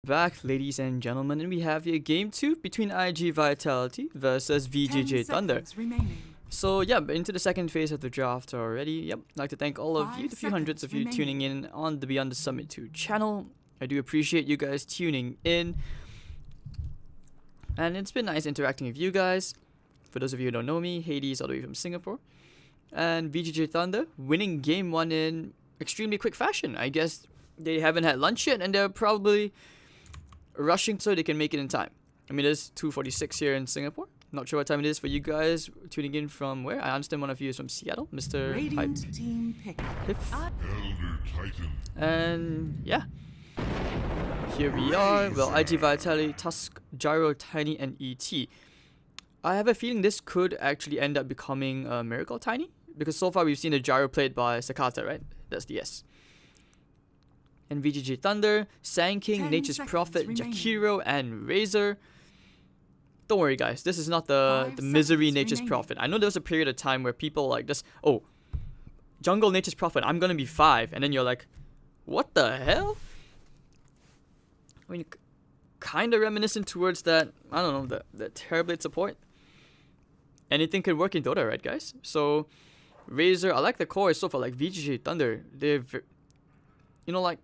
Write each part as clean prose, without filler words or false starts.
Back, ladies and gentlemen, and we have here game 2 between iG.Vitality versus VGJ.Thunder. So, yeah, into the second phase of the draft already. Yep, I'd like to thank all of you, the few hundreds of you tuning in on the Beyond the Summit 2 channel. I do appreciate you guys tuning in. And it's been nice interacting with you guys. For those of you who don't know me, Hades all the way from Singapore. And VGJ.Thunder winning game 1 in extremely quick fashion. I guess they haven't had lunch yet and they're probably rushing so they can make it in time. I mean, it's 2:46 here in Singapore. Not sure what time it is for you guys tuning in from where. I understand one of you is from Seattle, Mr. Hype. And yeah, here we are. Well, iG.Vitality, Tusk, Gyro, Tiny, and ET. I have a feeling this could actually end up becoming a Miracle Tiny, because so far we've seen the Gyro played by Sakata, right? That's the S. And VGJ.Thunder, Sand King, Nature's Prophet, Jakiro, and Razor. Don't worry, guys. This is not the misery Nature's Prophet. I know there was a period of time where people like this, oh, Jungle Nature's Prophet, I'm gonna be 5. And then you're like, what the hell? I mean, kind of reminiscent towards that, I don't know, the Terrorblade support. Anything can work in Dota, right, guys? So, Razor, I like the core so far. Like VGJ.Thunder, they've, you know, like,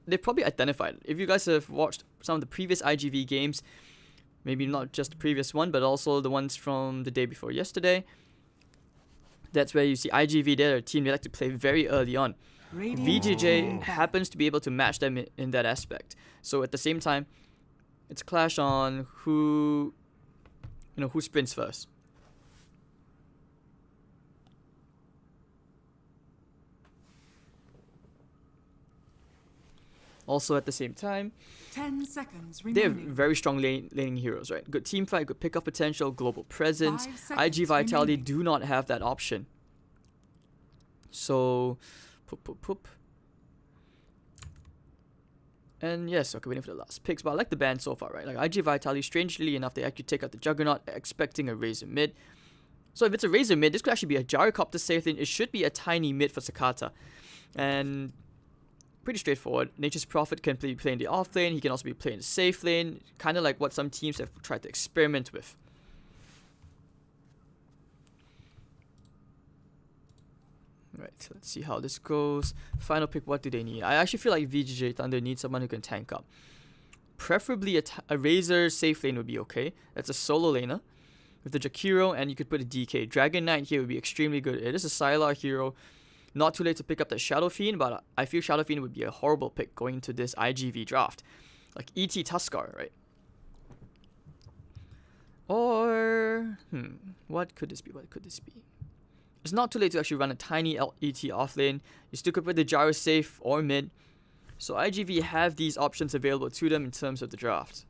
they've probably identified. If you guys have watched some of the previous IGV games, maybe not just the previous one, but also the ones from the day before yesterday, that's where you see IGV, they're a team they like to play very early on. VGJ happens to be able to match them in that aspect. So at the same time, it's a clash on who sprints first. Also, at the same time, 10 seconds they have remaining. very strong laning heroes, right? Good team fight, good pickup potential, global presence. iG.Vitality do not have that option. So, poop. And yes, okay, waiting for the last picks. But I like the band so far, right? Like iG.Vitality, strangely enough, they actually take out the Juggernaut, expecting a Razor mid. So if it's a Razor mid, this could actually be a Gyrocopter safe lane. It should be a tiny mid for Sakata. And pretty straightforward. Nature's Prophet can play in the off lane. He can also be playing the safe lane. Kind of like what some teams have tried to experiment with. Right, so let's see how this goes. Final pick, what do they need? I actually feel like VGJ.Thunder needs someone who can tank up. Preferably a Razor safe lane would be okay. That's a solo laner with the Jakiro, and you could put a DK. Dragon Knight here would be extremely good. It is a Sylar hero. Not too late to pick up that Shadow Fiend, but I feel Shadow Fiend would be a horrible pick going into this IGV draft. Like ET Tuskar, right? Or, what could this be? It's not too late to actually run a tiny ET offlane. You still could put the Gyro safe or mid. So IGV have these options available to them in terms of the draft.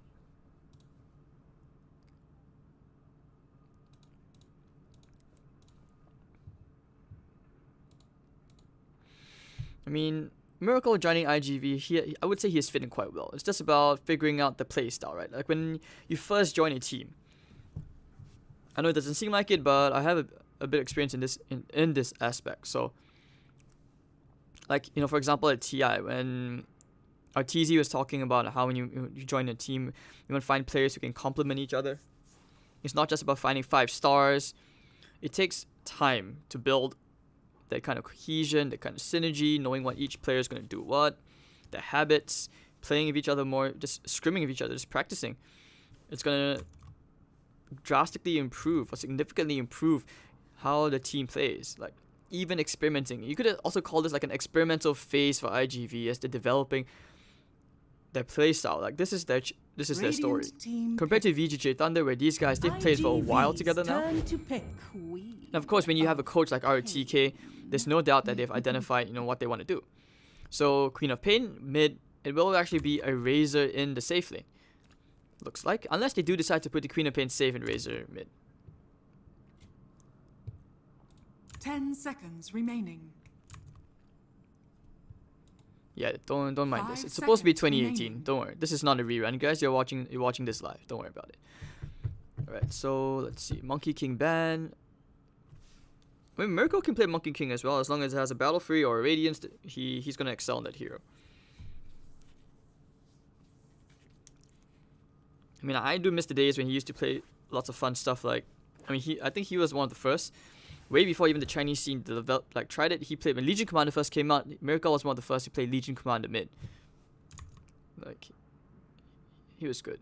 I mean, Miracle joining IGV, I would say he is fitting quite well. It's just about figuring out the playstyle, right? Like when you first join a team. I know it doesn't seem like it, but I have a bit of experience in this aspect. So, like, you know, for example, at TI, when our TZ was talking about how when you join a team, you want to find players who can complement each other. It's not just about finding 5 stars. It takes time to build that kind of cohesion, that kind of synergy, knowing what each player is going to do what, their habits, playing with each other more, just scrimming with each other, just practicing. It's going to drastically improve or significantly improve how the team plays. Like, even experimenting. You could also call this like an experimental phase for IGV as they're developing their playstyle. Like, this is their story. Compared to VGJ.Thunder, where these guys, they've played for a while together now. And of course, when you have a coach like RTK, there's no doubt that they've identified, what they want to do. So Queen of Pain, mid, it will actually be a Razor in the safe lane. Looks like. Unless they do decide to put the Queen of Pain safe and Razor mid. 10 seconds remaining. Yeah, don't mind this. It's supposed to be 2018. Don't worry. This is not a rerun, guys. You're watching this live. Don't worry about it. Alright, so let's see. Monkey King ban. I mean, Miracle can play Monkey King as well, as long as it has a Battle Free or a Radiance. He's gonna excel in that hero. I mean, I do miss the days when he used to play lots of fun stuff like, I think he was one of the first, way before even the Chinese scene developed, like tried it. He played when Legion Commander first came out. Miracle was one of the first to play Legion Commander mid. Like, he was good.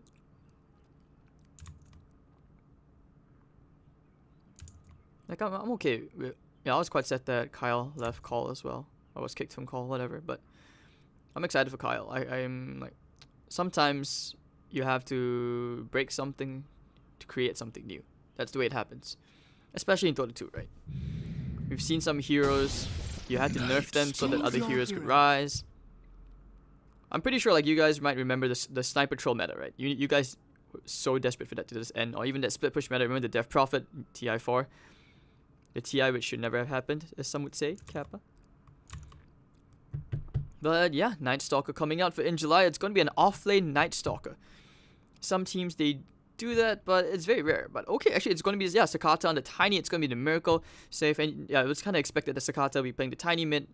Like, I'm okay with, yeah, I was quite sad that Kyle left Call as well. I was kicked from Call, whatever, but I'm excited for Kyle. I'm like, sometimes you have to break something to create something new. That's the way it happens. Especially in Dota 2, right? We've seen some heroes, you had to nerf them so that other heroes could rise. I'm pretty sure like you guys might remember the Sniper Troll meta, right? You guys were so desperate for that to just end. Or even that Split Push meta, remember the Death Prophet TI4? The TI which should never have happened, as some would say, Kappa. But yeah, Night Stalker coming out for in July. It's going to be an off-lane Night Stalker. Some teams, they do that, but it's very rare. But okay, actually, it's going to be, yeah, Sakata on the Tiny. It's going to be the Miracle safe. And yeah, it was kind of expected that Sakata would be playing the Tiny mid,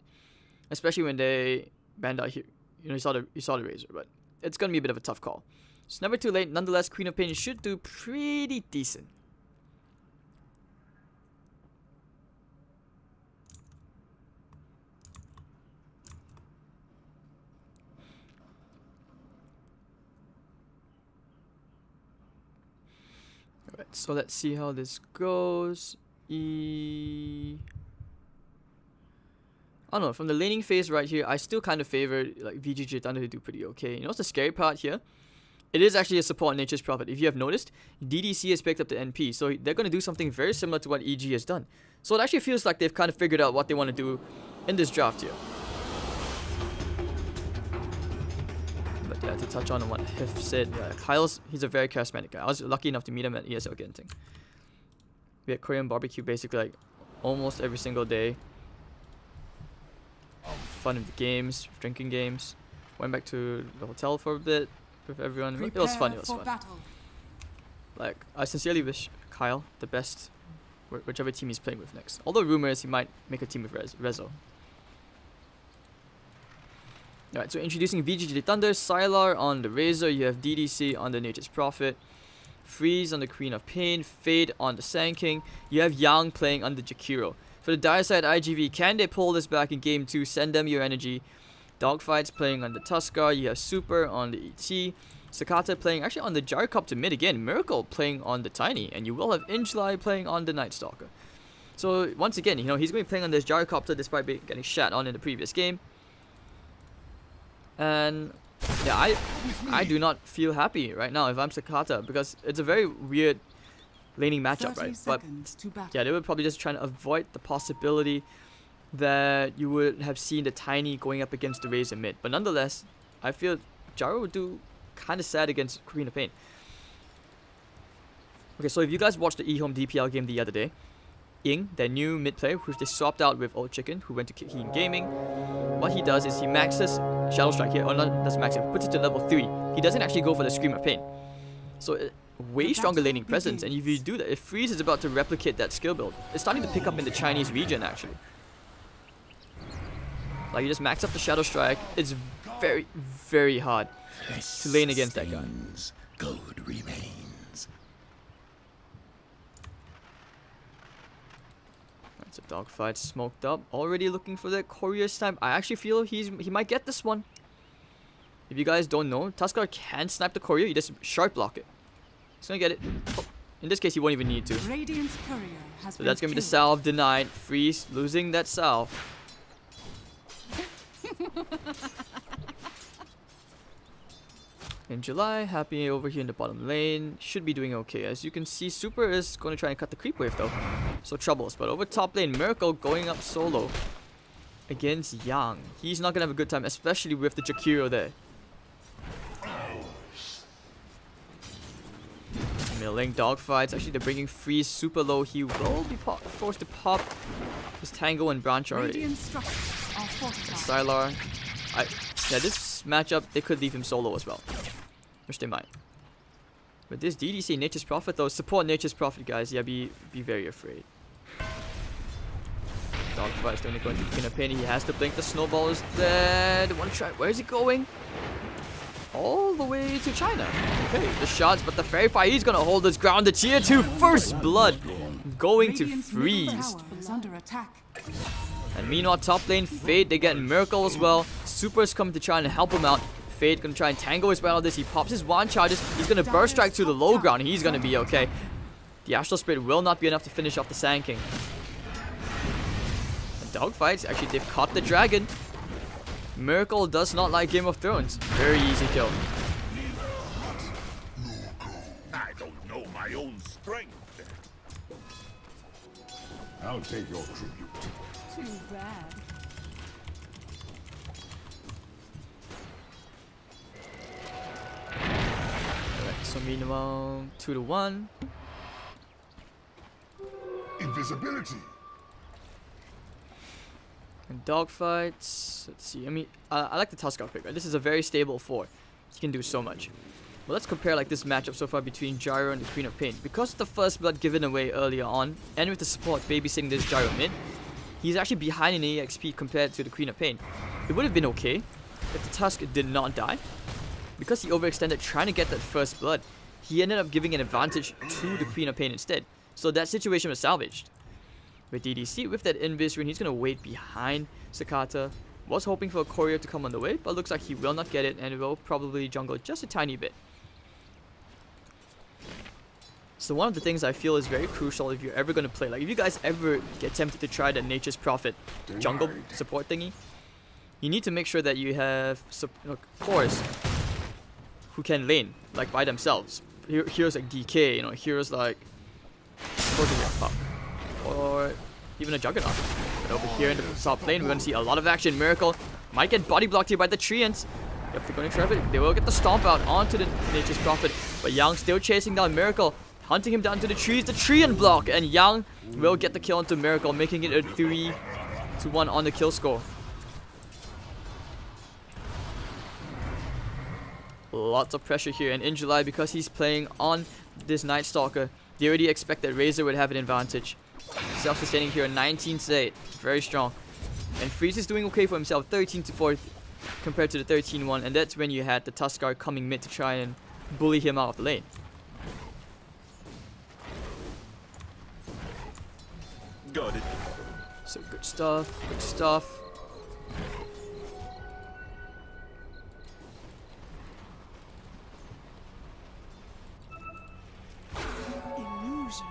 especially when they banned out here. You know, you saw the Razor, but it's going to be a bit of a tough call. It's never too late. Nonetheless, Queen of Pain should do pretty decent. Alright, so let's see how this goes. I don't know, from the laning phase right here, I still kind of favor like VGJ.Thunder to do pretty okay. You know what's the scary part here? It is actually a support Nature's Prophet. If you have noticed, DDC has picked up the NP, so they're going to do something very similar to what EG has done. So it actually feels like they've kind of figured out what they want to do in this draft here. But yeah, to touch on what Hif said, yeah, Kyle's, he's a very charismatic guy. I was lucky enough to meet him at ESL Genting. We had Korean barbecue basically like almost every single day. Fun of the games, drinking games. Went back to the hotel for a bit with everyone. It was fun, it was fun. Like, I sincerely wish Kyle the best, whichever team he's playing with next. Although rumor is he might make a team with Rezo. Alright, so introducing VGJ.Thunder, Sylar on the Razor, you have DDC on the Nature's Prophet, Freeze on the Queen of Pain, Fade on the Sand King, you have Yang playing on the Jakiro. For the dire side IGV, can they pull this back in game 2? Send them your energy. Dogfights playing on the Tuskar. You have Super on the ET. Sakata playing actually on the Gyrocopter mid again. Miracle playing on the Tiny. And you will have Injli playing on the Night Stalker. So once again, you know, he's going to be playing on this Gyrocopter despite getting shat on in the previous game. And yeah, I do not feel happy right now if I'm Sakata, because it's a very weird laning matchup, right? But yeah, they were probably just trying to avoid the possibility that you would have seen the Tiny going up against the Razor mid. But nonetheless, I feel Gyro would do kind of sad against Queen of Pain. Okay, so if you guys watched the eHome DPL game the other day, Ying, their new mid player, who they swapped out with Old Chicken, who went to Keen Gaming, what he does is he maxes Shadow Strike here, or not doesn't max it, puts it to level 3. He doesn't actually go for the Scream of Pain. So way stronger laning presence, and if you do that, if Freeze is about to replicate that skill build, it's starting to pick up in the Chinese region actually. Like, you just max up the Shadow Strike, it's very, very hard to lane against that guy. Gold remains. That's a dogfight smoked up, already looking for the courier snipe. I actually feel he might get this one. If you guys don't know, Tuskar can snipe the courier, you just sharp block it. He's gonna get it. Oh, in this case, he won't even need to. So that's gonna be the salve denied. Freeze losing that salve. In July, Happy over here in the bottom lane should be doing okay. As you can see, Super is going to try and cut the creep wave though. So troubles. But over top lane, Miracle going up solo against Yang. He's not gonna have a good time, especially with the Jakiro there. Milling dogfights. Actually, they're bringing Freeze super low. He will be forced to pop his Tango and Branch already. And Sylar. Yeah, this matchup, they could leave him solo as well. Which they might. But this DDC Nature's Prophet though, support Nature's Prophet, guys. Yeah, be very afraid. Dogfight's only going to Queen of Pain. He has to blink. The snowball is there. The one try. Where is he going? all the way to China. Okay, the shots, but the Fairy Fire, he's gonna hold his ground. The tier 2 first blood going to Radiant's middle freeze. tower is under attack. And meanwhile, top lane, Fade, they get Miracle as well. Super's coming to try and help him out. Fade gonna try and tangle his way out of this. He pops his wand charges. He's gonna burst strike to the low ground. He's gonna be okay. The Astral Spirit will not be enough to finish off the Sand King. Dogfights, actually they've caught the dragon. Miracle does not like Game of Thrones. Very easy kill. I don't know my own strength. I'll take your tribute. Too bad. Alright, so meanwhile, 2-1. Invisibility. And dogfights. Let's see. I mean, I like the Tuskar pick, right? This is a very stable 4. He can do so much. Well, let's compare like this matchup so far between Gyro and the Queen of Pain. Because of the first blood given away earlier on, and with the support babysitting this Gyro mid, he's actually behind in EXP compared to the Queen of Pain. It would have been okay if the Tusk did not die. Because he overextended trying to get that first blood, he ended up giving an advantage to the Queen of Pain instead. So that situation was salvaged. With DDC, with that Invis rune, he's going to wait behind Sakata. Was hoping for a courier to come on the way, but looks like he will not get it and will probably jungle just a tiny bit. So one of the things I feel is very crucial if you're ever going to play, like if you guys ever get tempted to try the Nature's Prophet jungle support thingy, you need to make sure that you have cores who can lane, like by themselves. Heroes like DK, heroes like Puck, or even a Juggernaut. But over here in the top lane, we're going to see a lot of action. Miracle might get body blocked here by the Treants. Yep, they're going to trap it. They will get the stomp out onto the Nature's Prophet. But Yang still chasing down Miracle, hunting him down to the trees. The Treant block, and Yang will get the kill onto Miracle, making it a 3-1 on the kill score. Lots of pressure here, and in July, because he's playing on this Night Stalker, they already expect that Razor would have an advantage. Self-sustaining here, 19-8, very strong. And Freeze is doing okay for himself, 13-4 compared to the 13-1, and that's when you had the Tuskar coming mid to try and bully him out of the lane. Got it. So good stuff, good stuff. Illusion.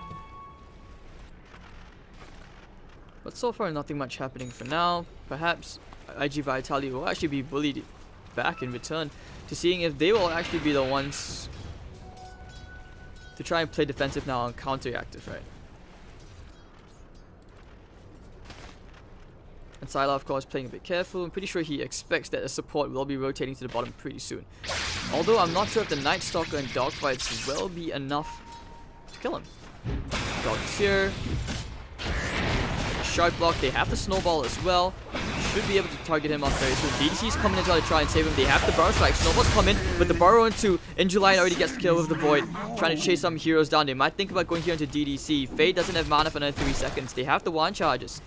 But so far, nothing much happening for now. Perhaps iG.Vitality will actually be bullied back in return to seeing if they will actually be the ones to try and play defensive now and counter-reactive, right? And Sylar, of course, playing a bit careful. I'm pretty sure he expects that the support will be rotating to the bottom pretty soon. Although I'm not sure if the Night Stalker and dogfights will be enough to kill him. Dog's here. Sharp block, they have the snowball as well. Should be able to target him off very soon. DDC's coming in to try and save him. They have the Burrow Strike. Snowball's coming, but the Burrow into July already gets the kill with the Void. Trying to chase some heroes down. They might think about going here into DDC. Fade doesn't have mana for another 3 seconds. They have the wand charges.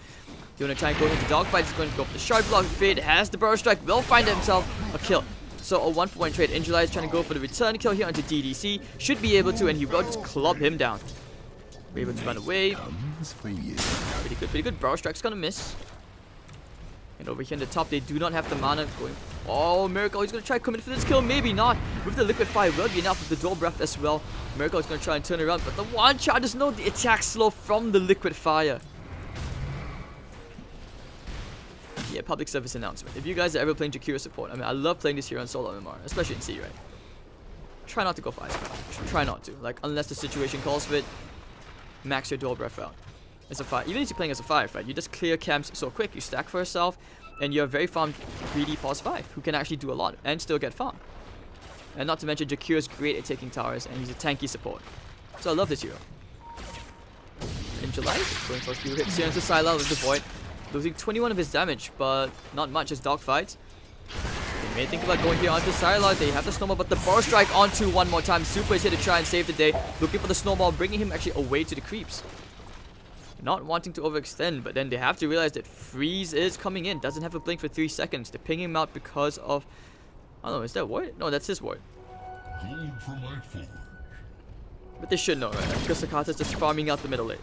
They want to try and go into dogfight. He's going to go for the Sharp block. Fade has the Burrow Strike. Will find himself a kill. So a 1-for-1 trade. July is trying to go for the return kill here onto DDC. Should be able to, and he will just club him down. We're able to run away. Pretty good, pretty good. Burrow Strike's gonna miss. And over here in the top, they do not have the mana going. Oh, Miracle, he's gonna try to commit for this kill. Maybe not. With the Liquid Fire, will be enough with the Dual Breath as well. Miracle is gonna try and turn around, but the one charge is no the attack slow from the Liquid Fire. Yeah, public service announcement. If you guys are ever playing Jakiro support, I mean, I love playing this hero on solo MMR, especially in C, right? Try not to go for Ice Breath. Try not to. Like, unless the situation calls for it, max your Dual Breath out. As a 5, even if you're playing as a 5, right? You just clear camps so quick, you stack for yourself, and you're a very farmed greedy pos 5 who can actually do a lot and still get farm. And not to mention, Jakiro's great at taking towers, and he's a tanky support. So I love this hero. In July, going for a few hits here into Sylar with the Void, losing 21 of his damage, but not much as dogfights. They may think about going here onto Sylar. They have the snowball, but the Burrow Strike onto one more time. Super is here to try and save the day, looking for the snowball, bringing him actually away to the creeps. Not wanting to overextend, but then they have to realize that Freeze is coming in. Doesn't have a blink for 3 seconds. They're pinging him out because of I don't know, is that ward? No, that's his ward. Gold for my forge. But they should know, right? Because Sakata's just farming out the middle lane.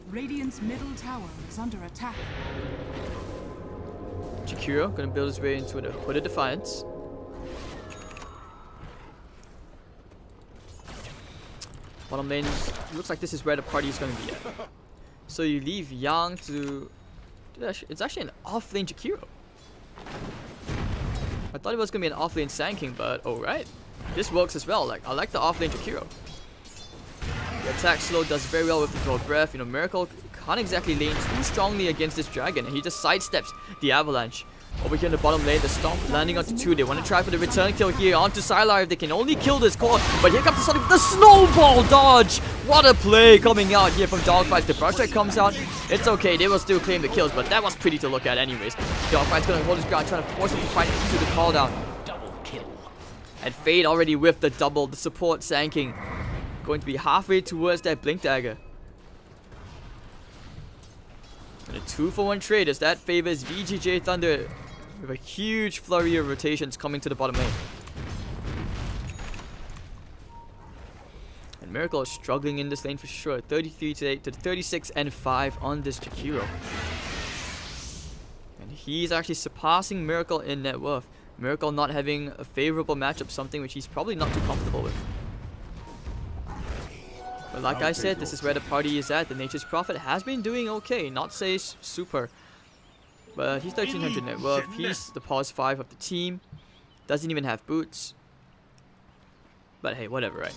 Radiant's middle tower is under attack. Jakiro gonna build his way into the Hooded Defiance. Bottom lane looks like this is where the party is gonna be at. So you leave Yang to... It's actually an off-lane Jakiro. I thought it was gonna be an off-lane Sand King, but alright. This works as well. Like, I like the off-lane Jakiro. The attack slow does very well with the Draw Breath. You know, Miracle can't exactly lane too strongly against this dragon, and he just sidesteps the Avalanche. Over here in the bottom lane, the Stomp landing onto 2. They want to try for the return kill here onto Sylar if they can only kill this core. But here comes the Sonic with the snowball dodge. What a play coming out here from Dogfight. The brush strike comes out. It's okay, they will still claim the kills, but that was pretty to look at anyways. Dogfight's going to hold his ground, trying to force him to fight into the call down. Double kill. And Fade already with the double, the support Sand King. Going to be halfway towards that Blink Dagger. And a 2-for-1 trade as that favors VGJ.Thunder with a huge flurry of rotations coming to the bottom lane. And Miracle is struggling in this lane for sure. 33 to 8 to 36 and 5 on this Jakiro. And he's actually surpassing Miracle in net worth. Miracle not having a favorable matchup, something which he's probably not too comfortable with. But like I said, this is where the party is at. The Nature's Prophet has been doing okay, not say super. But he's 1300 net worth, he's the pause 5 of the team. Doesn't even have boots. But hey, whatever, right?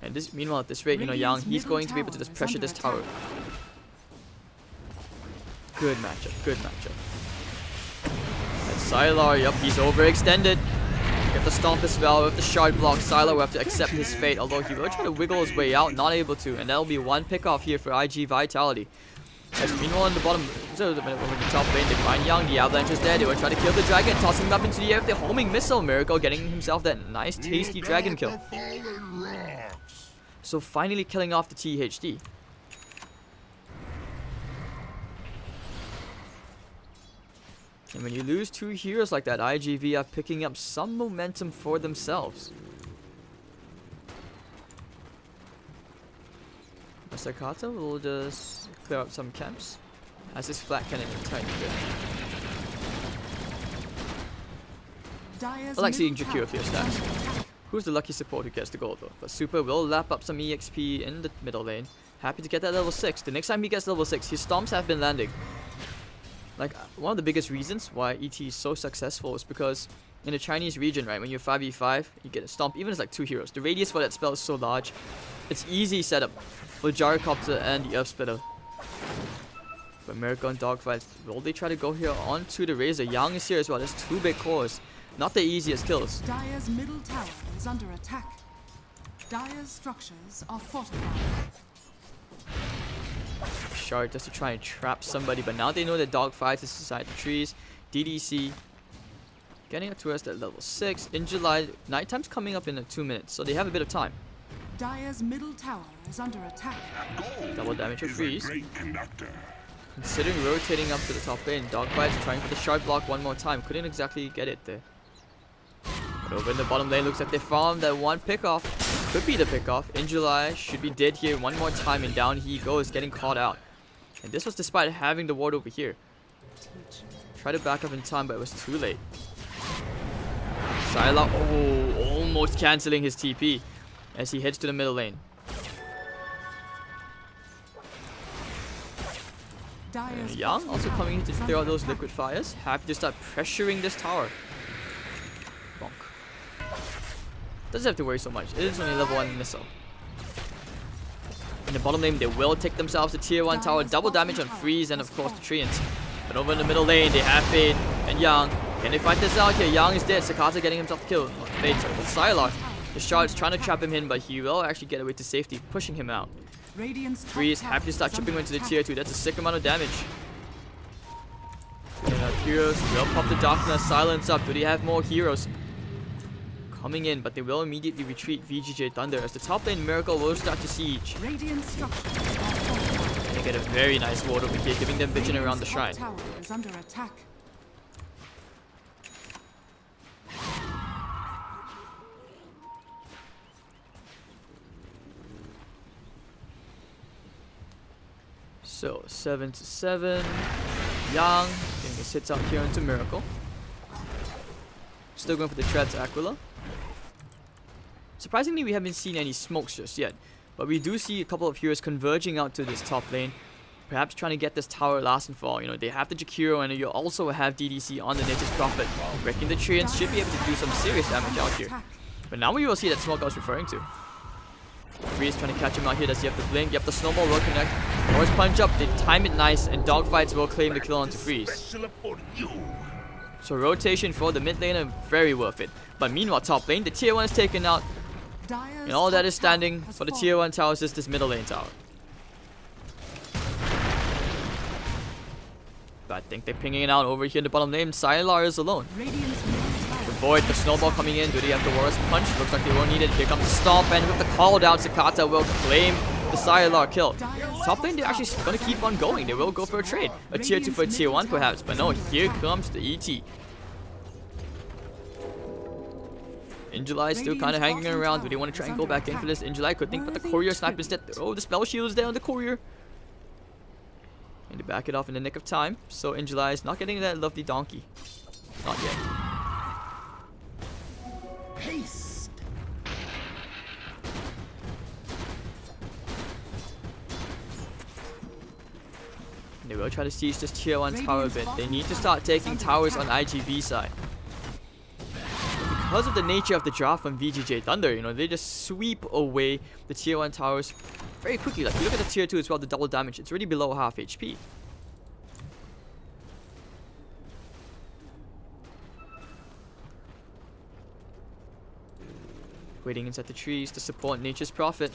And this, meanwhile at this rate, you know, Yang, he's going to be able to just pressure this tower. Good matchup, good matchup. And Sylar, yup, he's overextended. Get the Stomp as well with the shard block. Sylar will have to accept his fate, although he will try to wiggle his way out, not able to. And that'll be one pick off here for iG.Vitality. As meanwhile in the bottom, so the top lane, they find Yang, the Avalanche is there. They will try to kill the dragon, tossing him up into the air with the homing missile. Miracle getting himself that nice tasty dragon kill. So finally killing off the THD. And when you lose 2 heroes like that, iG.V are picking up some momentum for themselves. Sakata will just clear up some camps as his flat cannon tiny bit. I like seeing Jakiro clear stats. Who's the lucky support who gets the gold though? But Super will lap up some EXP in the middle lane. Happy to get that level 6. The next time he gets level 6, his stomps have been landing. Like, one of the biggest reasons why ET is so successful is because in the Chinese region, right, when you're 5v5, you get a stomp, even if it's like 2 heroes. The radius for that spell is so large. It's easy setup for Gyrocopter and the Earth Splitter. But Miracle and Dogfight, will they try to go here onto the Razor? Yang is here as well. There's 2 big cores. Not the easiest kills. Dire's middle tower is under attack. Dire's structures are fortified. Shard just to try and trap somebody, but now they know that Dogfight is inside the trees. DDC getting up towards that level 6. In July, nighttime's coming up in 2 minutes, so they have a bit of time. Dire's middle tower is under attack. Double damage or freeze. Great conductor. Considering rotating up to the top lane, Dogfight's trying for the shard block one more time. Couldn't exactly get it there. But over in the bottom lane, looks like they found that one pickoff. Could be the pickoff. In July, should be dead here one more time, and down he goes, getting caught out. And this was despite having the ward over here. Tried to back up in time, but it was too late. Sylar, oh, almost cancelling his TP as he heads to the middle lane. And Yang also coming in to clear out those liquid fires. Happy to start pressuring this tower. Bonk. Doesn't have to worry so much. It is only level 1 missile. In the bottom lane, they will take themselves the tier 1 tower. Double damage on freeze and of course the treants. But over in the middle lane, they have Fade and Yang. Can they fight this out here? Yang is dead. Sakata getting himself the kill. Fade, sorry, but Sylar. The shard's trying to trap him in, but he will actually get away to safety, pushing him out. Freeze, happy to start chipping into the tier 2. That's a sick amount of damage. And heroes will pop the darkness, silence up. Do they have more heroes coming in? But they will immediately retreat VGJ.Thunder as the top lane Miracle will start to siege. And they get a very nice ward over here, giving them vision around the shrine. Tower is under attack. So 7-7. Yang getting his hits out here into Miracle. Still going for the treads Aquila. Surprisingly, we haven't seen any smokes just yet, but we do see a couple of heroes converging out to this top lane, perhaps trying to get this tower last and for all. You know, they have the Jakiro, and you also have DDC on the Nature's Prophet. Breaking the tree and should be able to do some serious damage out here. But now we will see that smoke I was referring to. Freeze trying to catch him out here. Does he have the blink? Yep, the snowball will connect. Force punch up, they time it nice, and dogfights will claim the kill onto Freeze. So rotation for the mid laner, very worth it. But meanwhile, top lane, the tier 1 is taken out. And all that is standing for the tier 1 towers is this middle lane tower. But I think they're pinging it out over here in the bottom lane. Sylar is alone. Avoid the snowball coming in. Do they have the Warrior's Punch? Looks like they won't need it. Here comes the stomp, and with the call down, Sakata will claim the Sylar kill. Top lane, they're actually going to keep on going. They will go for a trade. A tier 2 for a tier 1 perhaps. But no, here comes the ET. Injuly is still kind of hanging around. Do they want to try and go back in for this? Injuly could think about the courier snipe instead. Oh, the spell shield is there on the courier. And to back it off in the nick of time. So Injuly is not getting that lovely donkey. Not yet. Haste. They will try to siege this tier 1 tower a bit. They need to start taking towers on iG.V side. Because of the nature of the draft from VGJ.Thunder, you know, they just sweep away the tier 1 towers very quickly. Like, you look at the tier 2 as well, the double damage, it's already below half HP. Waiting inside the trees to support Nature's Prophet.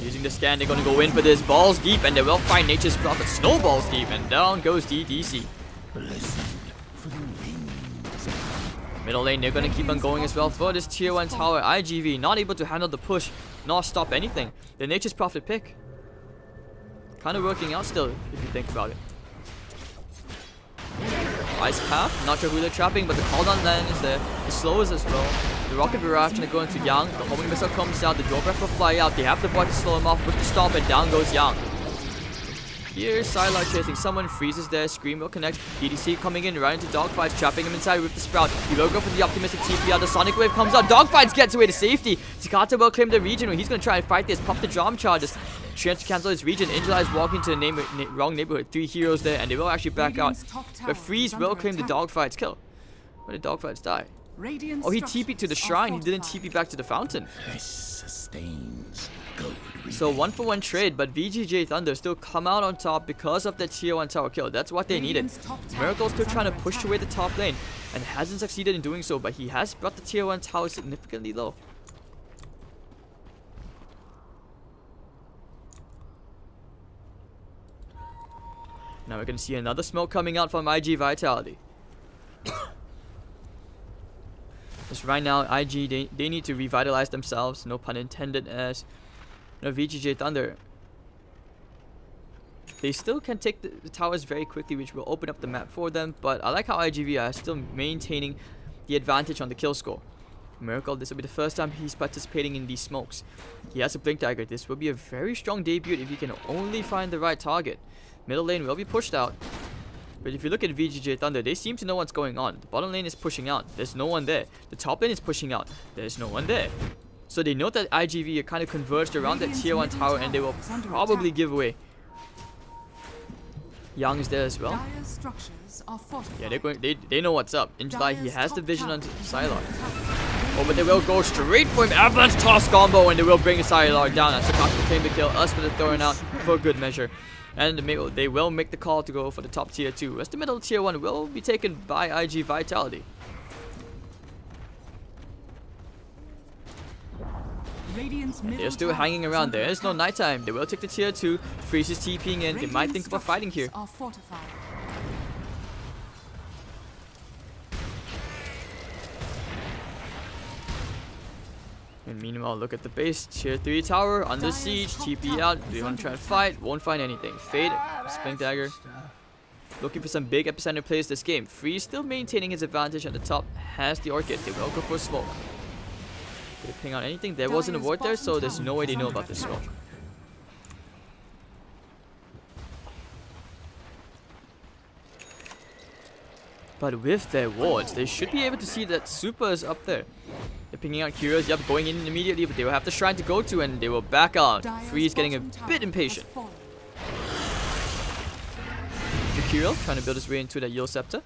Using the scan, they're going to go in for this. Balls deep, and they will find Nature's Prophet. Snowballs deep, and down goes DDC. Middle lane, they're going to keep on going as well for this tier 1 tower. iG.V not able to handle the push, nor stop anything. The Nature's Prophet pick. Kind of working out still, if you think about it. Ice Path, not sure who they're trapping, but the call down land is there. The slow is as well. The Rocket Barrage gonna go into Yang. The homing missile comes out. The Draw Breath will fly out. They have the bot to slow him off with the stomp, and down goes Yang. Here, Sylar chasing someone. Freezes there. Scream will connect. DDC coming in right into Dogfights, trapping him inside with the Sprout. He will go for the optimistic TPL. The Sonic Wave comes out. Dogfights gets away to safety. Sakata will claim the region. He's gonna try and fight this. Pop the Drum Charges. Chance to cancel his region. Injuly is walking to the wrong neighborhood. 3 heroes there, and they will actually back out. But Freeze will claim the Dogfights kill. Where did Dogfights die? Oh, he TP'd to the shrine. He didn't TP back to the fountain. So 1-for-1 trade, but VGJ.Thunder still come out on top because of that tier 1 tower kill. That's what they needed. Miracle still trying to push away the top lane and hasn't succeeded in doing so, but he has brought the tier 1 tower significantly low. Now we're going to see another smoke coming out from iG.Vitality. Because right now, IG, they need to revitalize themselves, no pun intended, as you know, VGJ.Thunder. They still can take the towers very quickly, which will open up the map for them, but I like how iG.V are still maintaining the advantage on the kill score. Miracle, this will be the first time he's participating in these smokes. He has a Blink Dagger. This will be a very strong debut if he can only find the right target. Middle lane will be pushed out. But if you look at VGJ.Thunder, they seem to know what's going on. The bottom lane is pushing out. There's no one there. The top lane is pushing out. There's no one there. So they know that iG.V are kind of converged around that tier 1 tower, and they will probably give away. Yang is there as well. Yeah, they know what's up. In July, he has the vision on Sylar. Oh, but they will go straight for him. Avalanche toss combo, and they will bring the Sylar down. And Sakata will claim the kill. Us for the throwing out for good measure. And they will make the call to go for the top tier 2. As the middle tier 1 will be taken by iG.Vitality. They're still hanging around. There is no nighttime. They will take the tier 2. Freeze is TPing in. They might think about fighting here. And meanwhile, look at the base. Tier 3 tower under siege. TP out. Do you want to try and fight? Won't find anything. Fade. Blink Dagger. Looking for some big epicenter plays this game. Freeze still maintaining his advantage at the top. Has the Orchid. They will go for smoke. Did it ping out anything? There wasn't a ward there, so there's no way they know about this smoke. But with their wards, they should be able to see that Super is up there. They're pinging out heroes, yep, going in immediately, but they will have the shrine to go to and they will back out. Freeze getting a bit impatient. Kirill trying to build his way into that Yield Scepter.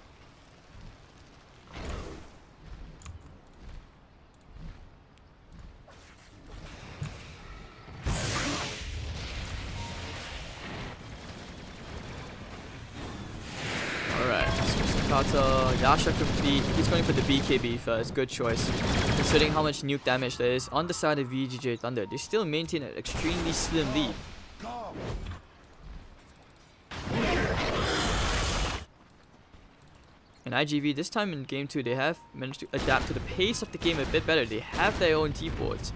Yasha complete. He's going for the BKB first. Good choice. Considering how much nuke damage there is on the side of VGJ.Thunder, they still maintain an extremely slim lead. And iG.V this time in game 2, they have managed to adapt to the pace of the game a bit better. They have their own T-boards.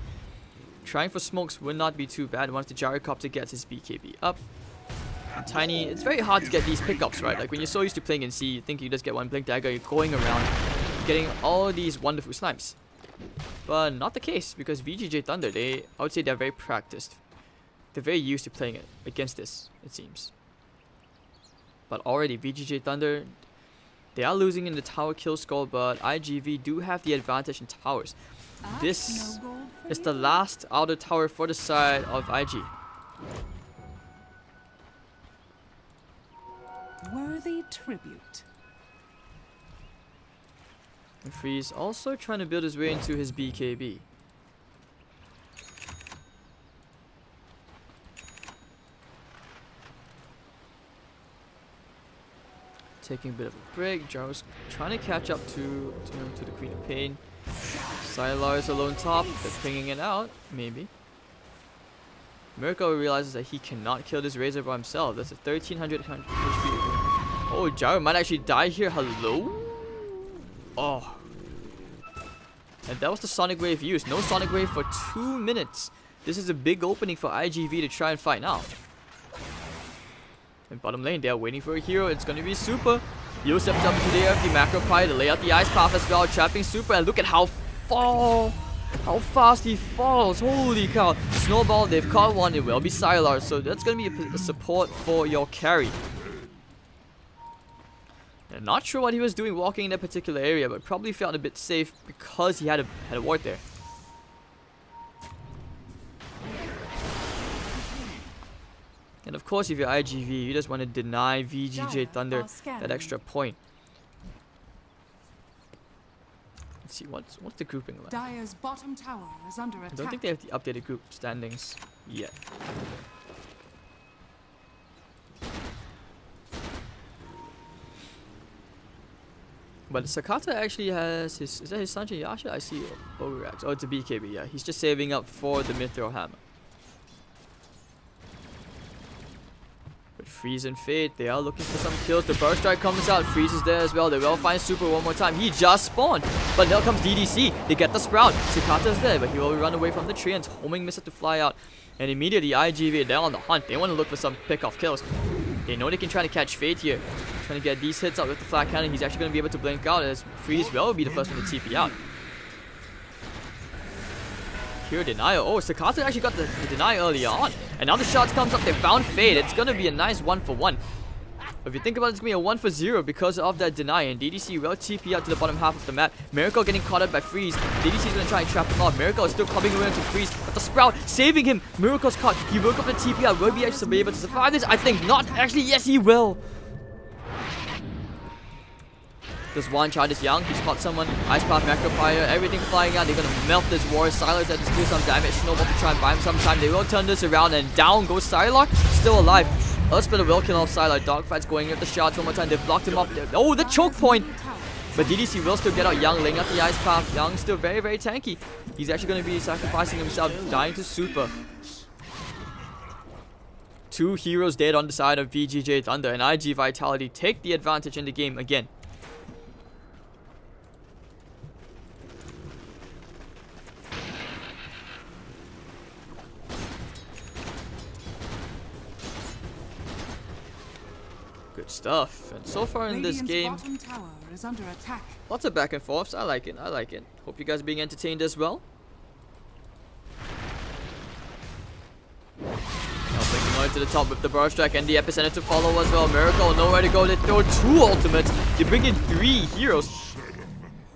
Trying for smokes would not be too bad once the Gyrocopter gets his BKB up. Tiny, it's very hard to get these pickups, right? Like when you're so used to playing in C, you think you just get one Blink Dagger, you're going around getting all these wonderful snipes. But not the case, because VGJ.Thunder, I would say they're very practiced. They're very used to playing it against this, it seems. But already VGJ.Thunder, they are losing in the tower kill score, but iG.V do have the advantage in towers. This is the last outer tower for the side of IG. Worthy tribute. And Freeze also trying to build his way into his BKB. Taking a bit of a break. Jarro's trying to catch up to the Queen of Pain. Sylar is alone top. They're pinging it out. Maybe. Miracle realizes that he cannot kill this Razor by himself. That's a 1300 HP. Oh, Jarro might actually die here. Hello? Oh. And that was the Sonic Wave used. No Sonic Wave for 2 minutes. This is a big opening for iG.V to try and fight now. In bottom lane, they are waiting for a hero. It's going to be Super. Yo steps up into the air. The Macro Pie to lay out the Ice Path as well. Trapping Super. And look at how fast he falls. Holy cow. Snowball, they've caught one. It will be Sylar. So that's going to be a support for your carry. I'm not sure what he was doing walking in that particular area, but probably felt a bit safe because he had a ward there. And of course, if you're iG.V, you just want to deny VGJ.Thunder that extra point. Let's see, what's the grouping like? Dire's bottom tower is under attack. I don't think they have the updated group standings yet. But Sakata actually has his... Is that his Sanjay Yasha? I see Overreact. Oh, it's a BKB, yeah. He's just saving up for the Mithril Hammer. But Freeze and Fade, they are looking for some kills. The Burst Strike comes out. Freeze is there as well. They will find Super one more time. He just spawned. But now comes DDC. They get the Sprout. Sakata is there, but he will run away from the tree and homing missile to fly out. And immediately iG.V, they're on the hunt. They want to look for some pick-off kills. They know they can try to catch Fade here. Trying to get these hits out with the flat cannon. He's actually going to be able to blink out as Freeze will be the first one to TP out. Here, denial. Oh, Sakata actually got the deny early on. And now the shots comes up. They found Fade. It's going to be a nice 1-for-1. But if you think about it, it's going to be a 1-for-0 because of that deny. And DDC will TP out to the bottom half of the map. Miracle getting caught up by Freeze. DDC is going to try and trap him off. Miracle is still coming around to Freeze. But the Sprout saving him. Miracle's caught. He will go for the TP out. Will he actually be able to survive this? I think not. Actually, yes, he will. There's one child is young. He's caught someone. Ice Path, Macro Fire, everything flying out. They're going to melt this war. Sylar has to do some damage. Snowball to try and buy him some time. They will turn this around and down goes Sylar. Still alive. Earthsplitter will kill off Sylar. Dogfight's going with the shots one more time. They've blocked him off there. Oh, the choke point. But DDC will still get out Young, laying out the Ice Path. Young still very, very tanky. He's actually going to be sacrificing himself, dying to Super. 2 heroes dead on the side of VGJ.Thunder, and iG.Vitality take the advantage in the game again. Good stuff. And so far in this game, bottom tower is under attack. lots of back and forths. I like it. I like it. Hope you guys are being entertained as well. going to the top with the Burst Strike and the Epicenter to follow as well. Miracle, nowhere to go. They throw 2 ultimates. They bring in 3 heroes.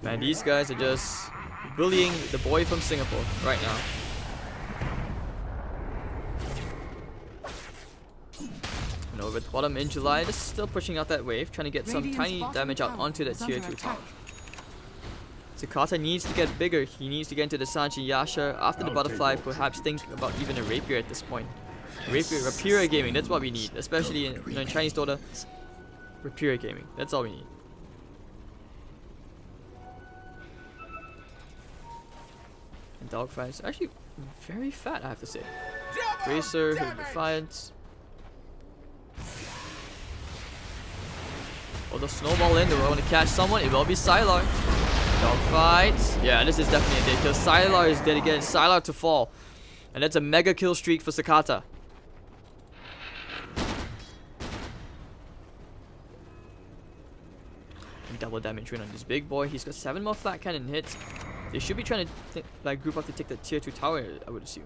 Man, these guys are just bullying the boy from Singapore right now. And over at the bottom in July, just still pushing out that wave, trying to get some tiny damage out onto that tier 2 tower. Sakata needs to get bigger. He needs to get into the Sanjin Yasha. After the butterfly, perhaps think about even a rapier at this point. Rapier gaming, that's what we need. Especially in Chinese Dota. Rapier gaming, that's all we need. And Dogfight is actually very fat, I have to say. Racer, Defiance. Oh, the snowball in, they want to catch someone. It will be Sylar. Dogfight. Yeah, this is definitely a dead kill. Sylar is dead again. Sylar to fall. And that's a mega kill streak for Sakata. And double damage win on this big boy. He's got 7 more flat cannon hits. They should be trying to group up to take the tier 2 tower, I would assume.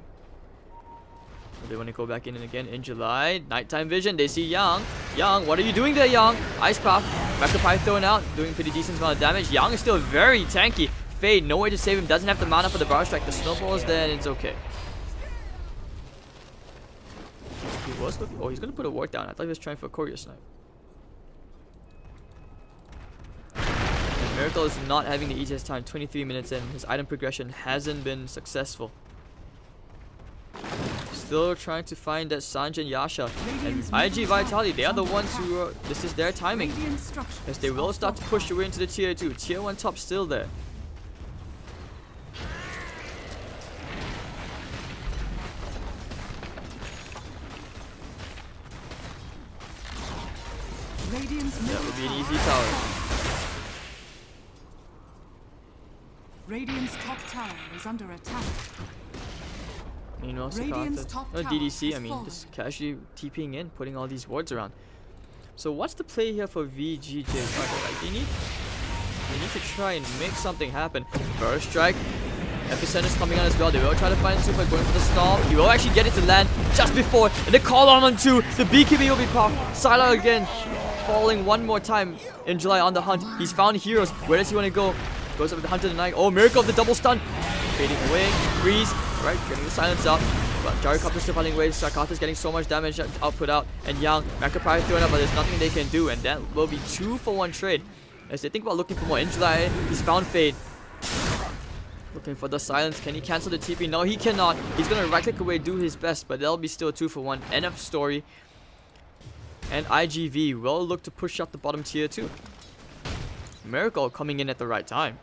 They want to go back in and again in July. Nighttime vision. They see Yang. Yang, what are you doing there, Yang? Ice Path. Macropie thrown out. Doing pretty decent amount of damage. Yang is still very tanky. Fade, no way to save him. Doesn't have the mana for the Bar Strike. The snowball is there and it's okay. He was looking. Oh, he's going to put a ward down. I thought he was trying for a courier snipe. And Miracle is not having the easiest time. 23 minutes in. His item progression hasn't been successful. Still trying to find that Sanjin Yasha and iG.Vitality. They are the ones who are, this is their timing, as they will start to push their way into the tier 2. Tier 1 top still there. That would be an easy tower. Radiant's top tower is under attack. Meanwhile, Sakata, no DDC, I mean, just casually TPing in, putting all these wards around. So what's the play here for VGJ.Thunder? Like, they need to try and make something happen. Burst Strike, Epicenter's coming on as well. They will try to find Super, going for the storm. He will actually get it to land just before, and they call on 2. The BKB will be popped. Sylar again, falling one more time in July on the hunt. He's found heroes. Where does he want to go? Goes up with the Hunter tonight. Oh, Miracle of the double stun. Fading away. Freeze. Right, getting the silence up. But Jarikopter's still finding ways. Sakata's getting so much damage output out. And Yang, Macropie throwing up, but there's nothing they can do. And that will be 2-for-1 trade. As they think about looking for more. In July, he's found Fade. Looking for the silence. Can he cancel the TP? No, he cannot. He's going to right click away, do his best. But that'll be still a 2-for-1. End of story. And iG.V will look to push up the bottom tier 2. Miracle coming in at the right time.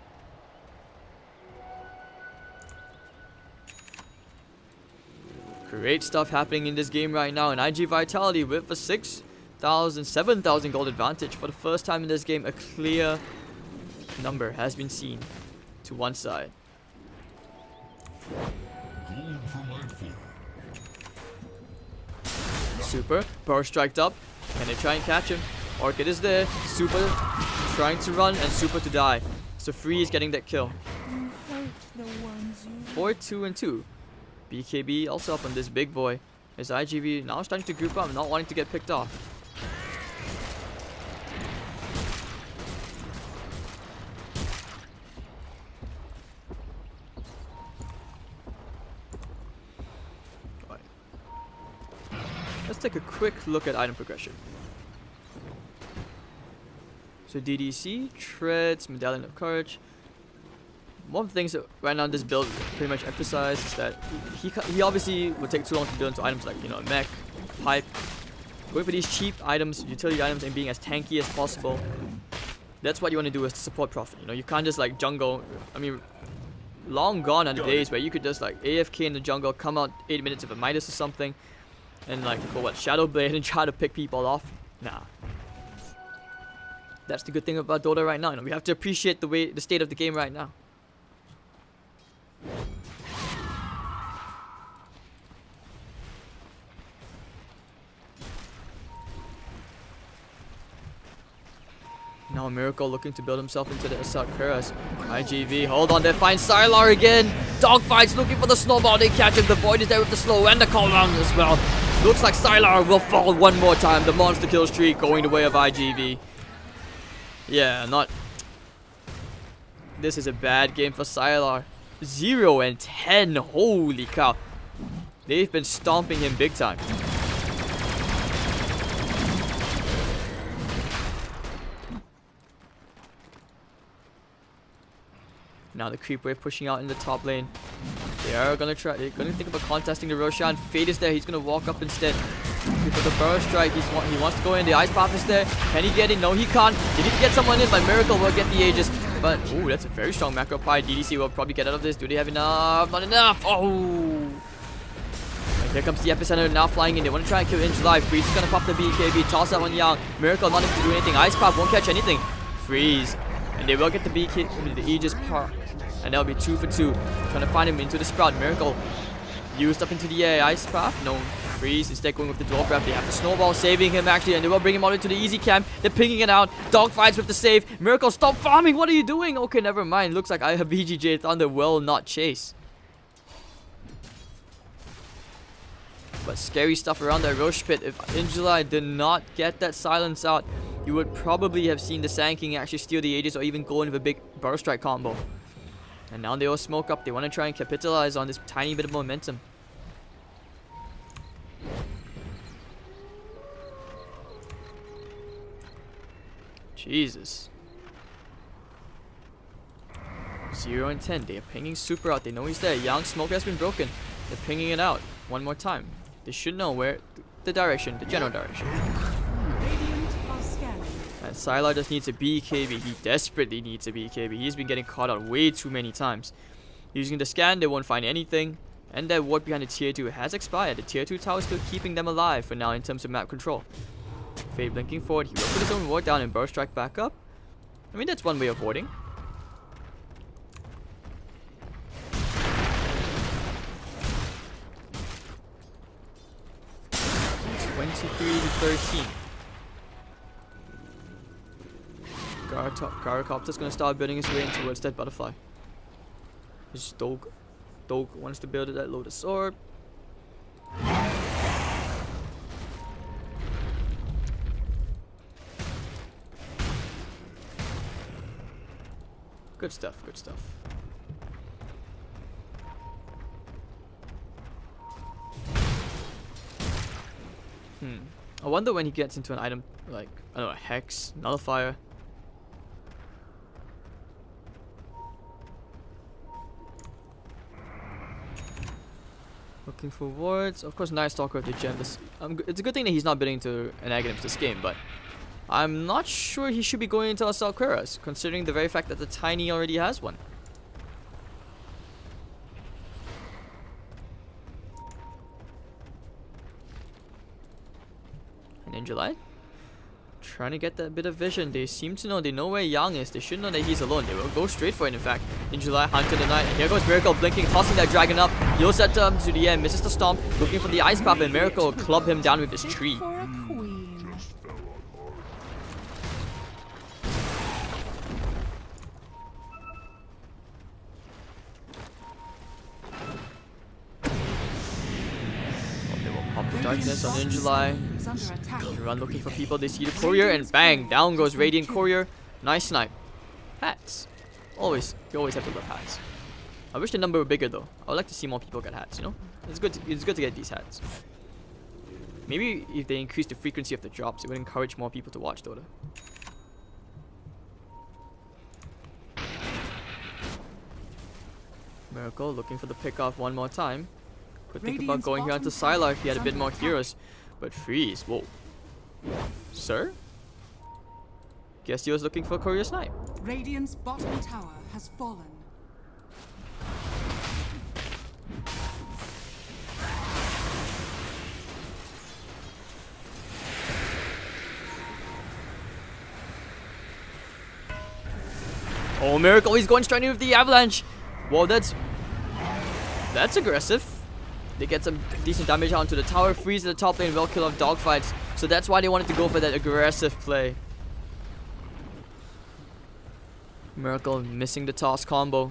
Great stuff happening in this game right now. And iG.Vitality with a 6,000, 7,000 gold advantage. For the first time in this game, a clear number has been seen to one side. Super, Burst Striked up. Can they try and catch him? Orchid is there. Super trying to run and Super to die. So Free is getting that kill. 4-2-2. BKB also up on this big boy. Is iG.V now starting to group up, not wanting to get picked off. Right. Let's take a quick look at item progression. So DDC, Treads, Medallion of Courage. One of the things that right now this build pretty much emphasizes is that he obviously would take too long to build into items like, you know, a mech, pipe. Going for these cheap items, utility items, and being as tanky as possible. That's what you want to do as support Prophet. You know, you can't just like jungle. I mean, long gone are the days where you could just like AFK in the jungle, come out 8 minutes of a Midas or something, and like go what, Shadow Blade and try to pick people off. Nah. That's the good thing about Dota right now. You know, we have to appreciate the state of the game right now. Now Miracle looking to build himself into the Assault iG.V, hold on, they find Sylar again. Dogfight's looking for the snowball, they catch him. The Void is there with the slow and the cooldown as well. Looks like Sylar will fall one more time. The monster kill streak going the way of iG.V. Yeah, not... This is a bad game for Sylar. 0 and 10. Holy cow. They've been stomping him big time. Now the creep wave pushing out in the top lane. They are gonna try. They're gonna think about contesting the Roshan. Fade is there. He's gonna walk up instead. For the burrow strike, he wants to go in. The ice path is there. Can he get in? No, he can't. They need to get someone in, but Miracle will get the Aegis. But oh, that's a very strong macro pie. DDC will probably get out of this. Do they have enough? Not enough. Oh. Here comes the epicenter now flying in. They want to try and kill iG.July. Freeze is gonna pop the BKB. Toss that one Young. Miracle not able to do anything. Ice path won't catch anything. Freeze. And they will get the BK, the Aegis part. And that'll be 2 for 2. Trying to find him into the Sprout. Miracle used up into the air. Ice path. No. Freeze. Instead going with the dual breath. They have the snowball saving him actually. And they will bring him out into the easy camp. They're pinging it out. Dogfights with the save. Miracle, stop farming. What are you doing? Okay, never mind. Looks like I have VGJ.Thunder will not chase. But scary stuff around that Roche pit. If iG.July did not get that silence out, you would probably have seen the Sand King actually steal the Aegis or even go in with a big burrow strike combo. And now they all smoke up. They want to try and capitalize on this tiny bit of momentum. Jesus. 0 and 10. They are pinging super out. They know he's there. Young smoke has been broken. They're pinging it out one more time. They should know where the direction, the general direction. And Sylar just needs a BKB. He desperately needs a BKB. He's been getting caught out way too many times. Using the scan, they won't find anything. And their ward behind the tier 2 has expired. The tier 2 tower is still keeping them alive for now in terms of map control. Fade blinking forward. He will put his own ward down and burrow strike back up. I mean, that's one way of warding. It's 23 to 13. Gyrocopter's gonna start building his way in towards that butterfly. His Dog wants to build that Lotus Orb. Good stuff, good stuff. I wonder when he gets into an item like, I don't know, a Hex, Nullifier. Looking for wards. Of course, Night Stalker with the gem. It's a good thing that he's not bidding to an Aghanim this game, but I'm not sure he should be going into Assault Cuirass, considering the very fact that the Tiny already has one. And iG.July trying to get that bit of vision. They seem to know. They know where Yang is. They should know that he's alone. They will go straight for it, in fact. iG.July hunted the night. And here goes Miracle blinking, tossing that dragon up. He'll set to the end. Misses the stomp. Looking for the ice path, and Miracle will club him down with this tree. Darkness on iG.July. Run looking for people. They see the courier and bang! Down goes Radiant Courier. Nice snipe. Hats. You always have to love hats. I wish the number were bigger though. I would like to see more people get hats, you know? It's good to get these hats. Maybe if they increase the frequency of the drops, it would encourage more people to watch Dota. Miracle looking for the pick off one more time. Could think about going here onto Sylar if he had a bit more heroes. But Freeze, whoa. Sir? Guess he was looking for Courier Snipe. Radiant's bottom tower has fallen. Oh, Miracle, he's going straight in with the avalanche. Whoa, that's aggressive. They get some decent damage onto the tower. Freeze at the top lane, well kill off dogfights. So that's why they wanted to go for that aggressive play. Miracle missing the toss combo.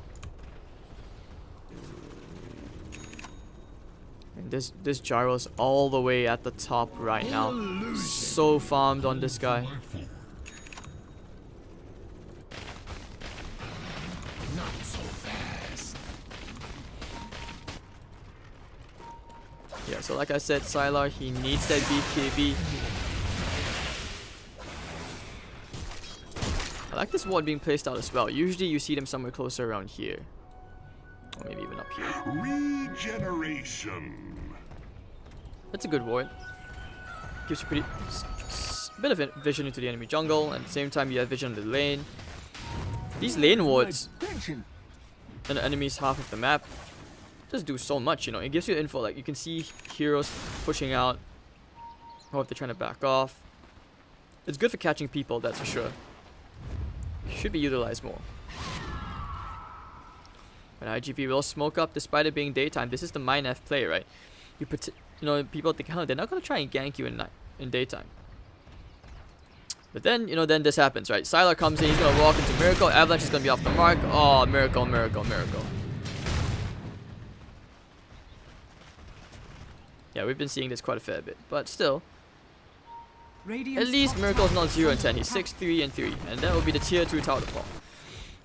This gyro's all the way at the top right now. So farmed on this guy. Delightful. Not so fast. Yeah, so like I said, Sylar, he needs that BKB. I like this ward being placed out as well. Usually you see them somewhere closer around here. Or maybe even up here. Regeneration. That's a good ward. Gives you pretty bit of vision into the enemy jungle, and at the same time you have vision on the lane. These lane wards in the enemy's half of the map just do so much, you know. It gives you info, like you can see heroes pushing out, or if they're trying to back off. It's good for catching people, that's for sure. Should be utilized more. But iG.V will smoke up despite it being daytime. This is the Minef play, right? You know, people think, oh, they're not gonna try and gank you in daytime. But then, you know, then this happens, right? Sylar comes in, he's gonna walk into Miracle. Avalanche is gonna be off the mark. Oh, Miracle, Miracle, Miracle. Yeah, we've been seeing this quite a fair bit, but still. At least Miracle's not 0 and 10. He's 6, 3 and 3, and that will be the tier 2 tower to fall.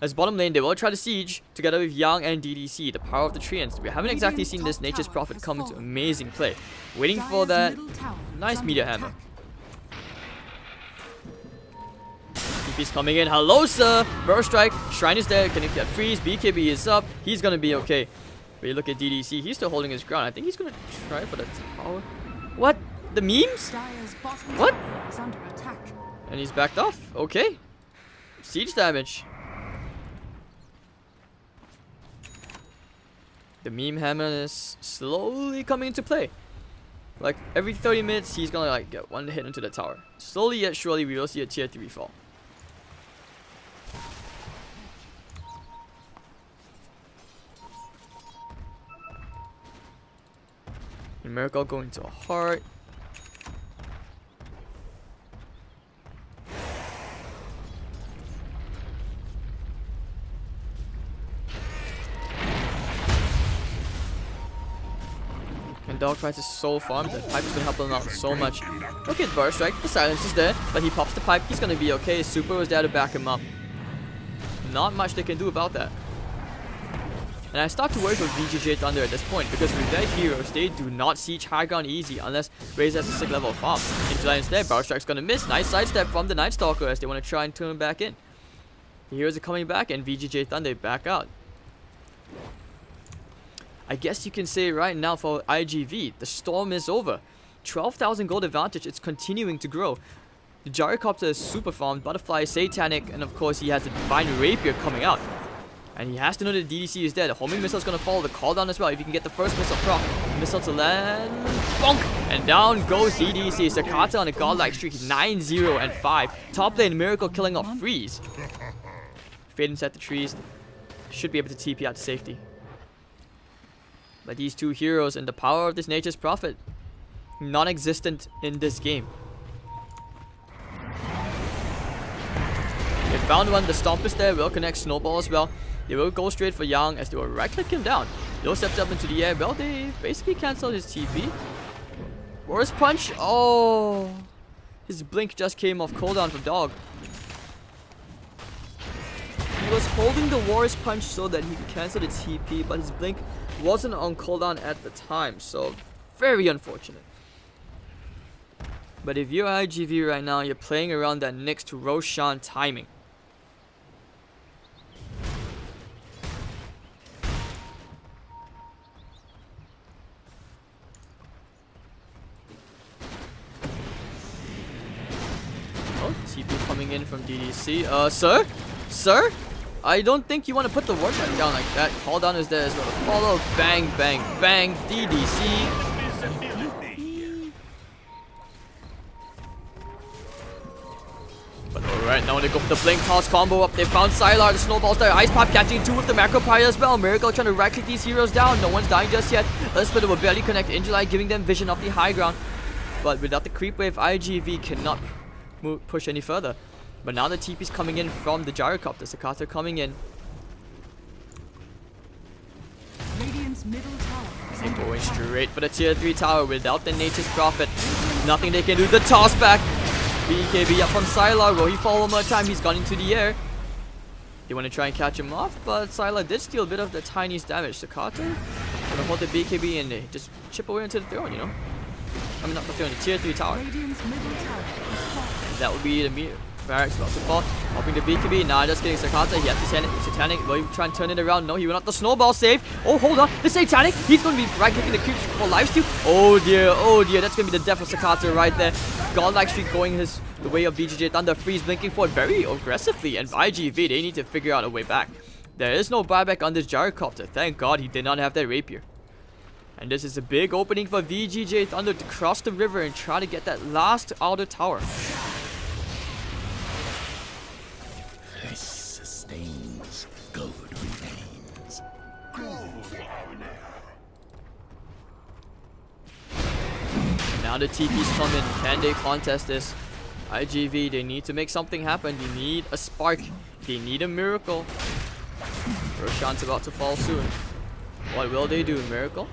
As bottom lane, they will try to siege together with Yang and DDC, the power of the treants. We haven't exactly seen this Nature's Prophet come into amazing play. Waiting for that nice meteor hammer. TP's coming in. Hello, sir! Burst strike. Shrine is there. Can he get freeze? BKB is up. He's gonna be okay. But you look at DDC. He's still holding his ground. I think he's gonna try for the tower. What? The memes? What? And he's backed off. Okay. Siege damage. The meme hammer is slowly coming into play. Like every 30 minutes, he's gonna like get one hit into the tower. Slowly yet surely, we will see a tier 3 fall. And Miracle going to a heart. And Dogfight is so farmed that Pipe is gonna help him out so much. Look at Burst Strike, the silence is there, but he pops the pipe, he's gonna be okay. Super was there to back him up. Not much they can do about that. And I start to worry for VGJ.Thunder at this point, because with their heroes, they do not siege high ground easy unless Raze has a sick level of farm. Into instead, Burst Strike's gonna miss. Nice sidestep from the Night Stalker as they want to try and turn him back in. The heroes are coming back and VGJ.Thunder back out. I guess you can say right now for iG.V, the storm is over. 12,000 gold advantage, it's continuing to grow. The Gyrocopter is super farmed, Butterfly is satanic, and of course he has a Divine Rapier coming out. And he has to know that DDC is dead. The homing missile is going to follow the call down as well. If you can get the first missile proc, missile to land, bonk! And down goes DDC. Sakata on a godlike streak, 9-0 and 5. Top lane Miracle killing off Freeze. Fade inside the trees, should be able to TP out to safety. But these two heroes and the power of this Nature's Prophet, non-existent in this game. They found one, the Stomp is there, will connect Snowball as well. They will go straight for Yang as they will right-click him down. They'll step up into the air, well they basically cancel his TP. Warrior's Punch, oh! His blink just came off cooldown from Dog. He was holding the Warrior's Punch so that he could cancel the TP, but his blink wasn't on cooldown at the time, so very unfortunate. But if you're iG.V right now, you're playing around that Nyx to Roshan timing. Oh, TP coming in from DDC. Sir? Sir? I don't think you want to put the ward back down like that. Call down is there as well. Follow, bang, bang, bang, DDC. But alright, now they go for the blink toss combo up. They found Sylar, the snowballs there. Ice Pop catching two with the macro pyre as well. Miracle trying to right click these heroes down. No one's dying just yet. Let's put it will barely connect. Angelite giving them vision off the high ground. But without the creep wave, iG.V cannot push any further. But now the TP's coming in from the Gyrocopter. Sakata coming in. Radiant's middle tower is They're going straight for the tier 3 tower without the Nature's Prophet. Nothing they can do. The toss back. BKB up from Sylar. Will he fall one more time? He's gone into the air. They want to try and catch him off, but Sylar did steal a bit of the tiniest damage. Sakata gonna hold the BKB and they just chip away into the throne, you know? I mean, not the throne, the tier 3 tower. Radiant's middle tower is falling. And that would be the barracks about to fall. Hopping the BKB. Nah, just kidding. Sakata, he has to send it. Satanic, will he try and turn it around? No, he will not. The snowball save. Oh, hold on. The Satanic, he's going to be right-clicking the creeps for lifesteal. Oh dear, that's going to be the death of Sakata right there. Godlike streak going the way of VGJ.Thunder. Freeze blinking forward very aggressively, and iG.V, they need to figure out a way back. There is no buyback on this gyrocopter. Thank God he did not have that rapier. And this is a big opening for VGJ.Thunder to cross the river and try to get that last outer tower. This sustains. Gold remains. Now the TP's come in. Can they contest this? iG.V, they need to make something happen. They need a spark. They need a miracle. Roshan's about to fall soon. What will they do? Miracle?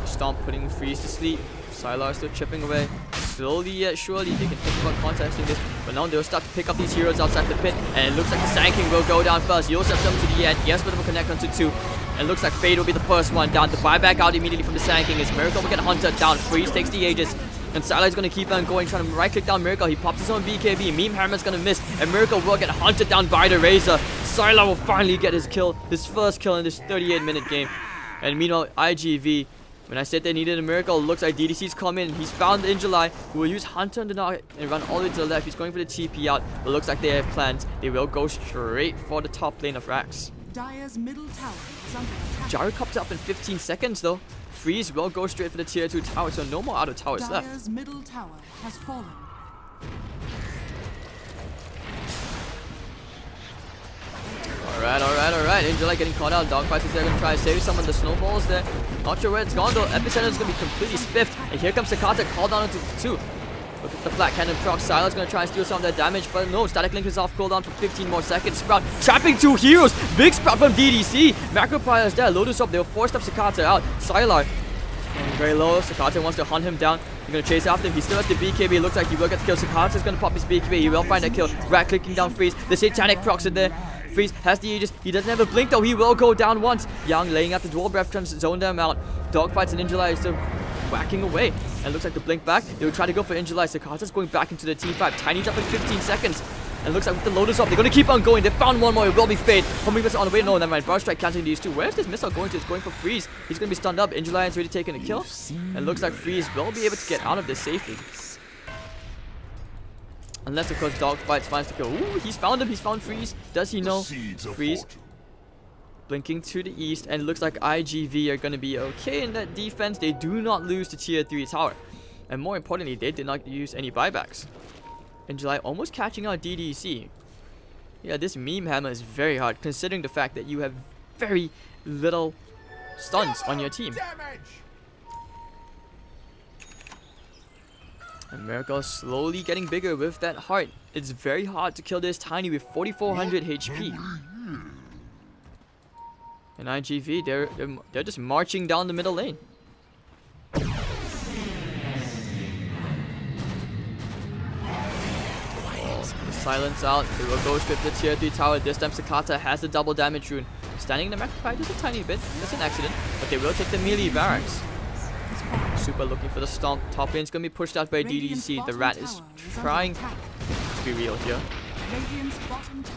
Stomp putting Freeze to sleep. Sylar still chipping away. Slowly yet surely they can think about contesting this. But now they'll start to pick up these heroes outside the pit. And it looks like the Sand King will go down first. Yosef jump to the end. Yes, but will connect onto 2. And it looks like Fade will be the first one down. The buyback out immediately from the Sand King is Miracle will get Hunter down. Freeze takes the Aegis. And Sylar is going to keep on going, trying to right-click down Miracle. He pops his own BKB. Meme Hammer's going to miss. And Miracle will get hunted down by the Razor. Sylar will finally get his kill. His first kill in this 38-minute game. And meanwhile, iG.V, when I said they needed a miracle, looks like DDC's come in. He's found Injuly, who will use Hunter on the knock and run all the way to the left. He's going for the TP out. But looks like they have plans. They will go straight for the top lane of Rax. Dire's middle tower is under attack. Gyrocopter up in 15 seconds though. Freeze will go straight for the tier 2 tower, so no more outer towers left. Dire's middle tower has fallen. Alright. Angela getting caught out. Dogfights is there, gonna try to save some of the snowballs there. Not sure where it's gone though. Epicenter is gonna be completely spiffed. And here comes Sakata, called down into 2. Look at the flat cannon proc. Sylar's gonna try and steal some of that damage, but no. Static Link is off cooldown for 15 more seconds. Sprout trapping 2 heroes. Big Sprout from DDC. Macro Prior is there. Lotus up. They'll force up Sakata out. Sylar very low. Sakata wants to hunt him down. He's gonna chase after him. He still has the BKB. It looks like he will get the kill. Sakata's gonna pop his BKB. He will find that kill. Right clicking down Freeze. The Satanic procs are there. Freeze has the Aegis. He doesn't have a blink though. He will go down once. Young laying out the dual breath, trying to zone them out. Dogfights and Injuly is still whacking away. And it looks like the blink back. They will try to go for Injuly. Sakata's going back into the T5. Tiny's up in 15 seconds. And it looks like with the Lotus up, they're going to keep on going. They found one more. It will be Fade. Homing missile on the way. No, never mind. Barrage Strike canceling these 2. Where's this missile going to? It's going for Freeze. He's going to be stunned up. Injuly is already taking a kill. And it looks like Freeze will be able to get out of this safely. Unless, of course, Dogfights finds the kill. Ooh, he's found him. He's found Freeze. Does he know? Freeze blinking to the east. And it looks like iG.V are going to be okay in that defense. They do not lose the tier 3 tower. And more importantly, they did not use any buybacks. In July, almost catching out DDC. Yeah, this meme hammer is very hard, considering the fact that you have very little stuns on your team. And Miracle is slowly getting bigger with that heart. It's very hard to kill this Tiny with 4400 HP. And iG.V, they're just marching down the middle lane. Silence out. They will go straight to the tier 3 tower. This time Sakata has the double damage rune. Standing in the Macropie just a tiny bit. That's an accident. But they will take the melee barracks. Super looking for the stomp. Top lane's gonna be pushed out by DDC. The rat is trying to be real here.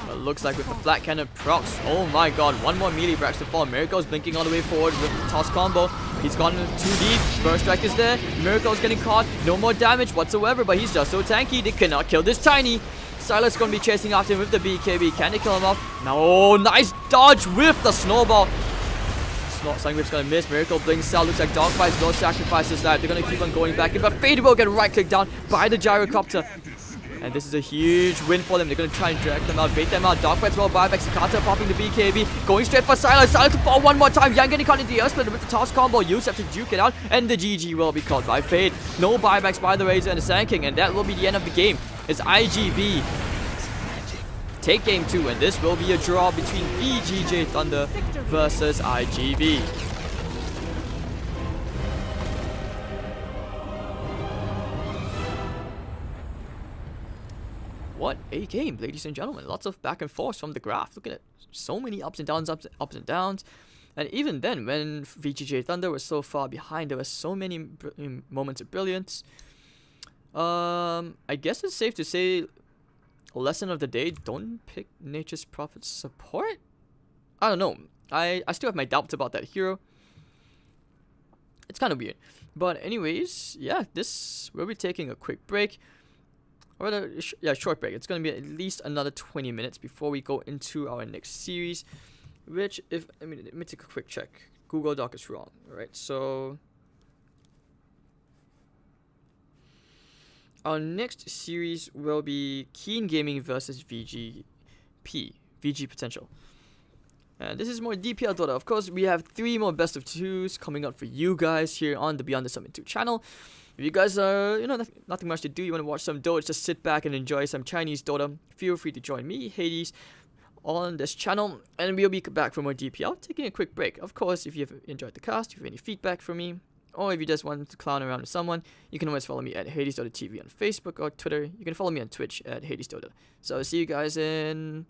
But looks like with the flat cannon procs. Oh my god, one more melee barracks to fall. Miracle's blinking all the way forward with the toss combo. He's gone too deep. Burst Strike is there. Miracle's getting caught. No more damage whatsoever, but he's just so tanky. They cannot kill this Tiny. Sylar's going to be chasing after him with the BKB. Can they kill him off? No, nice dodge with the snowball. Sungrip's going to miss. Miracle blinks out. Looks like Dogfights will sacrifice his life. They're going to keep on going back in, but Fade will get right-clicked down by the gyrocopter. And this is a huge win for them. They're going to try and drag them out, bait them out. Dogfights will buy back. Sakata popping the BKB. Going straight for Sylar. Sylar to fall one more time. Yang getting caught in the earth with the toss combo. Yusef to juke it out. And the GG will be called by Fade. No buybacks by the Razor and the Sand King. And that will be the end of the game. It's iG.V take game 2. And this will be a draw between VGJ.Thunder versus iG.V. a game, ladies and gentlemen. Lots of back and forth from the graph. Look at it. So many ups and downs, ups and downs. And even then, when VGJ.Thunder was so far behind, there were so many moments of brilliance. I guess it's safe to say, lesson of the day, don't pick Nature's Prophet support? I don't know. I still have my doubts about that hero. It's kind of weird. But anyways, yeah, we'll be taking a quick break. Or short break. It's going to be at least another 20 minutes before we go into our next series. Which, let me take a quick check. Google Doc is wrong. Alright, so our next series will be Keen Gaming versus VG Potential. And this is more DPL Dota. Of course, we have 3 more best of 2s coming up for you guys here on the Beyond the Summit 2 channel. If you guys are, nothing much to do, you want to watch some Dota, just sit back and enjoy some Chinese Dota, feel free to join me, Hades, on this channel, and we'll be back for more DPL, taking a quick break. Of course, if you've enjoyed the cast, if you have any feedback from me, or if you just want to clown around with someone, you can always follow me at Hades.TV on Facebook or Twitter. You can follow me on Twitch at Hades.Dota. So I'll see you guys in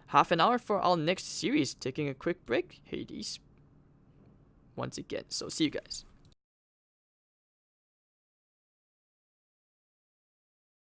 half an hour for our next series. Taking a quick break, Hades, once again. So see you guys.